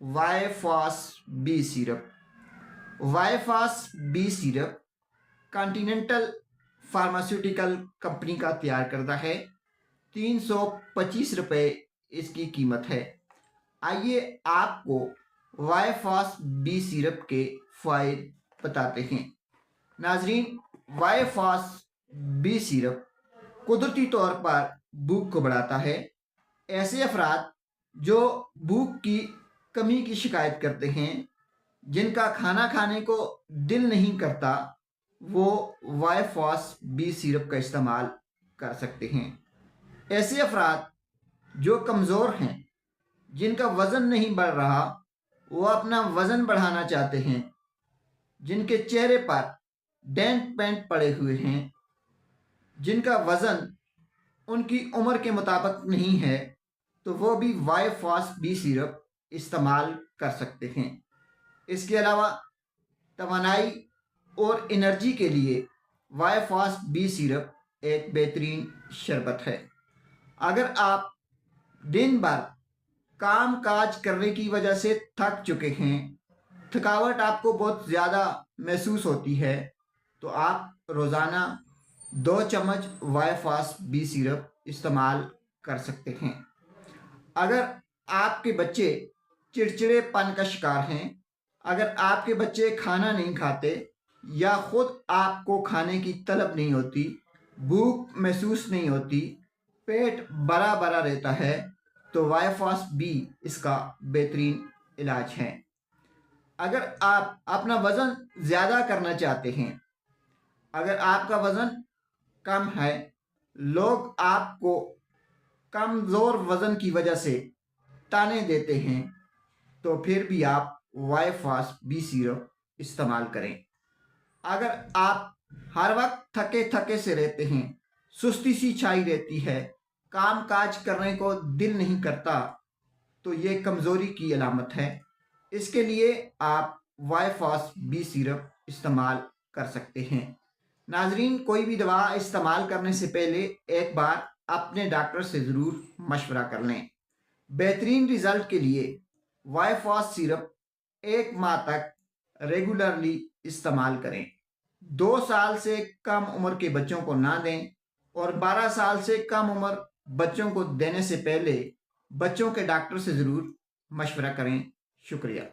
वाईफास B syrup. वाईफास B syrup continental pharmaceutical company का तैयार करता है। 325 रुपये इसकी कीमत है। आइए आपको वाईफास बी सिरप के फ़ायदे बताते हैं। नाजरीन, वाईफास बी सिरप कुदरती तौर पर भूख को बढ़ाता है। ऐसे अफराद जो भूख की कमी की शिकायत करते हैं, जिनका खाना खाने को दिल नहीं करता, वो वाईफास बी सिरप का इस्तेमाल कर सकते हैं। ऐसे अफराद जो कमज़ोर हैं, जिनका वज़न नहीं बढ़ रहा, वो अपना वज़न बढ़ाना चाहते हैं, जिनके चेहरे पर डेंट पेंट पड़े हुए हैं, जिनका वज़न उनकी उम्र के मुताबिक नहीं है, तो वो भी वाईफास बी सिरप इस्तेमाल कर सकते हैं। इसके अलावा तवानाई और एनर्जी के लिए वाईफास बी सिरप एक बेहतरीन शरबत है। अगर आप दिन भर काम काज करने की वजह से थक चुके हैं, थकावट आपको बहुत ज़्यादा महसूस होती है, तो आप रोज़ाना 2 चम्मच वाईफास बी सिरप इस्तेमाल कर सकते हैं। अगर आपके बच्चे चिड़चिड़ेपन का शिकार हैं, अगर आपके बच्चे खाना नहीं खाते या ख़ुद आपको खाने की तलब नहीं होती, भूख महसूस नहीं होती, पेट भरा भरा रहता है, तो वाईफास बी इसका बेहतरीन इलाज है। अगर आप अपना वज़न ज़्यादा करना चाहते हैं, अगर आपका वज़न कम है, लोग आपको कमज़ोर वज़न की वजह से ताने देते हैं, तो फिर भी आप वाईफास बी सिरप इस्तेमाल करें। अगर आप हर वक्त थके थके से रहते हैं, सुस्ती सी छाई रहती है, काम काज करने को दिल नहीं करता, तो ये कमज़ोरी की अलामत है। इसके लिए आप वाईफास बी सिरप इस्तेमाल कर सकते हैं। नाजरीन, कोई भी दवा इस्तेमाल करने से पहले एक बार अपने डॉक्टर से ज़रूर मशवरा कर लें। बेहतरीन रिज़ल्ट के लिए वाईफास सिरप 1 माह तक रेगुलरली इस्तेमाल करें। 2 साल से कम उम्र के बच्चों को ना दें और 12 साल से कम उम्र बच्चों को देने से पहले बच्चों के डॉक्टर से ज़रूर मशवरा करें। शुक्रिया।